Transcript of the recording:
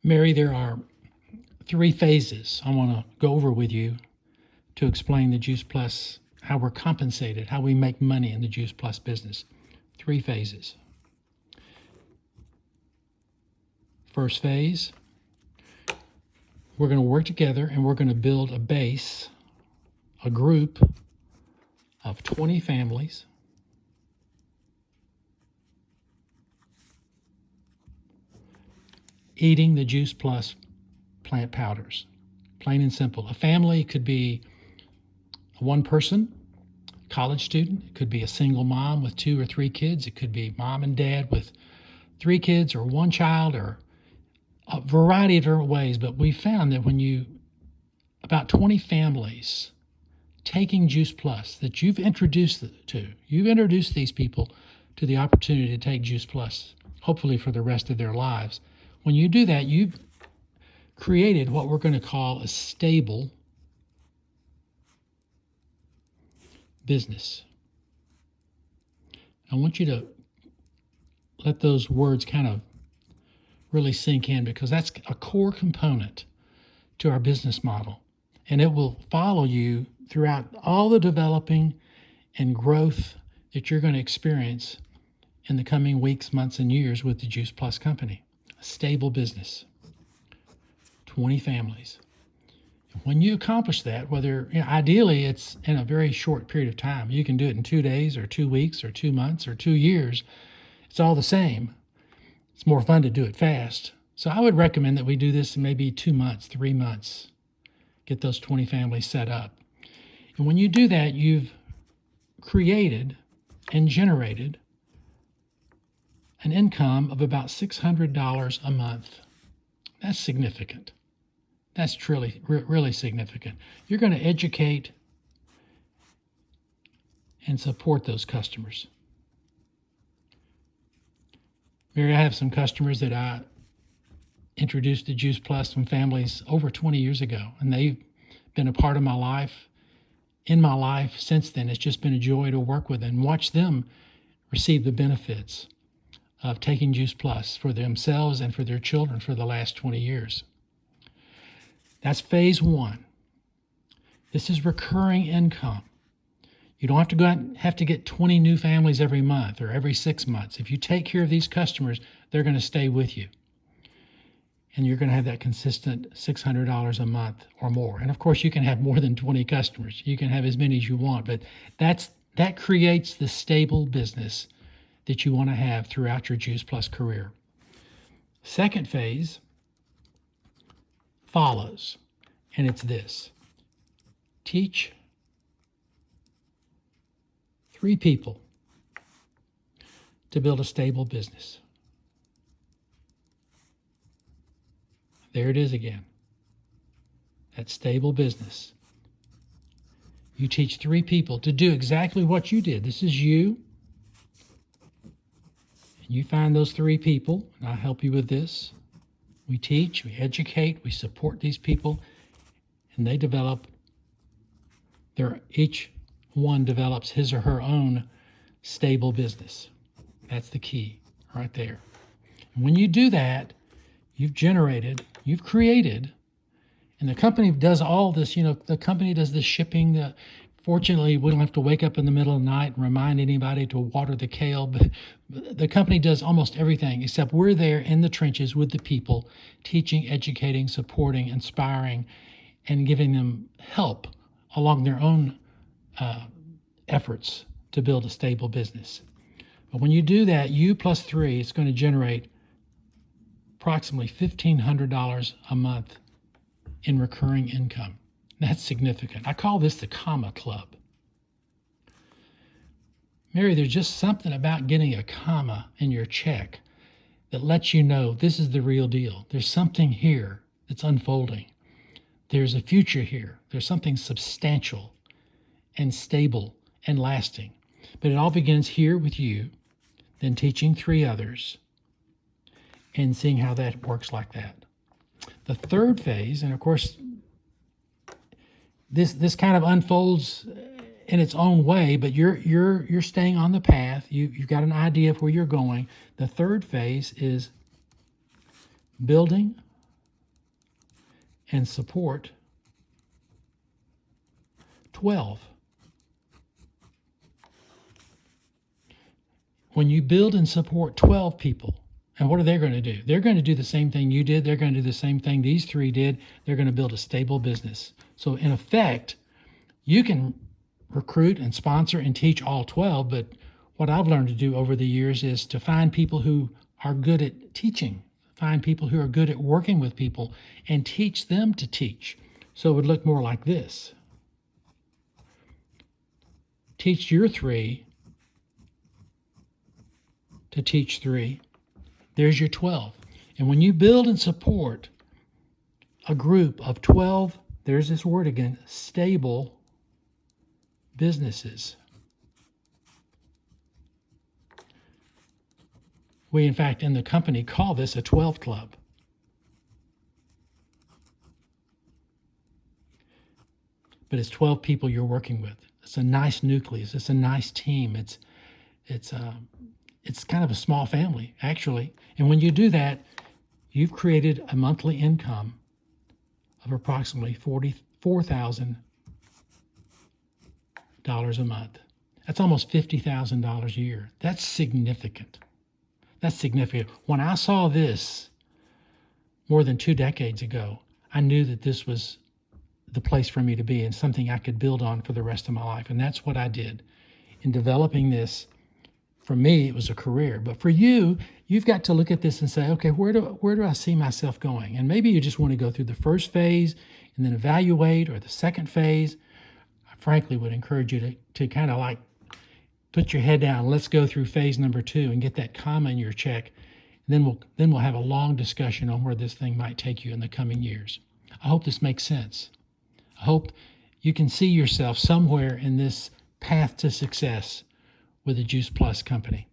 Mary, there are three phases I want to go over with you to explain the Juice Plus, how we're compensated, how we make money in the Juice Plus business. Three phases. First phase, we're going to work together and we're going to build a base, a group of 20 families eating the Juice Plus plant powders. Plain and simple. A family could be one person, college student. It could be a single mom with 2 or 3 kids. It could be mom and dad with 3 kids or 1 child, or a variety of different ways. But we found that about 20 families taking Juice Plus that you've introduced these people to the opportunity to take Juice Plus, hopefully for the rest of their lives. When you do that, you've created what we're going to call a stable business. I want you to let those words kind of really sink in, because that's a core component to our business model. And it will follow you throughout all the developing and growth that you're going to experience in the coming weeks, months, and years with the Juice Plus company. A stable business, 20 families. When you accomplish that, ideally it's in a very short period of time. You can do it in 2 days or 2 weeks or 2 months or 2 years. It's all the same. It's more fun to do it fast. So I would recommend that we do this in maybe 2 months, 3 months. Get those 20 families set up. And when you do that, you've created and generated an income of about $600 a month. That's significant. That's truly, really significant. You're going to educate and support those customers. Mary, I have some customers that I introduced to Juice Plus from families over 20 years ago, and they've been a part of my life. In my life since then, it's just been a joy to work with and watch them receive the benefits of taking Juice Plus for themselves and for their children for the last 20 years. That's phase 1. This is recurring income. You don't have to go out and have to get 20 new families every month or every 6 months. If you take care of these customers, they're going to stay with you. And you're going to have that consistent $600 a month or more. And of course, you can have more than 20 customers. You can have as many as you want, but that creates the stable business that you want to have throughout your Juice Plus career. Second phase follows, and it's this. Teach 3 people to build a stable business. There it is again. That stable business. You teach 3 people to do exactly what you did. This is you. And you find those 3 people, and I'll help you with this. We teach, we educate, we support these people, and they develop each one develops his or her own stable business. That's the key right there. And when you do that, you've created, and the company does all this, the company does the shipping. Fortunately, we don't have to wake up in the middle of the night and remind anybody to water the kale, but the company does almost everything, except we're there in the trenches with the people, teaching, educating, supporting, inspiring, and giving them help along their own efforts to build a stable business. But when you do that, you plus 3, it's going to generate approximately $1,500 a month in recurring income. That's significant. I call this the comma club. Mary, there's just something about getting a comma in your check that lets you know this is the real deal. There's something here that's unfolding. There's a future here. There's something substantial and stable and lasting. But it all begins here with you, then teaching 3 others, and seeing how that works like that. The third phase, and of course, this kind of unfolds in its own way, but you're staying on the path. You've got an idea of where you're going. The third phase is building and support 12. When you build and support 12 people, and what are they going to do? They're going to do the same thing you did. They're going to do the same thing these three did. They're going to build a stable business. So in effect, you can recruit and sponsor and teach all 12, but what I've learned to do over the years is to find people who are good at teaching, find people who are good at working with people, and teach them to teach. So it would look more like this. Teach your three to teach three. There's your 12. And when you build and support a group of 12, there's this word again, stable businesses. We, in fact, in the company call this a 12 club. But it's 12 people you're working with. It's a nice nucleus. It's a nice team. It's kind of a small family, actually. And when you do that, you've created a monthly income of approximately $44,000 a month. That's almost $50,000 a year. That's significant. That's significant. When I saw this more than 2 decades ago, I knew that this was the place for me to be and something I could build on for the rest of my life. And that's what I did in developing this. For me, it was a career. But for you, you've got to look at this and say, okay, where do I see myself going? And maybe you just want to go through the first phase and then evaluate, or the second phase. I frankly would encourage you to kind of like put your head down. Let's go through phase number 2 and get that comma in your check. And then we'll have a long discussion on where this thing might take you in the coming years. I hope this makes sense. I hope you can see yourself somewhere in this path to success with the Juice Plus company.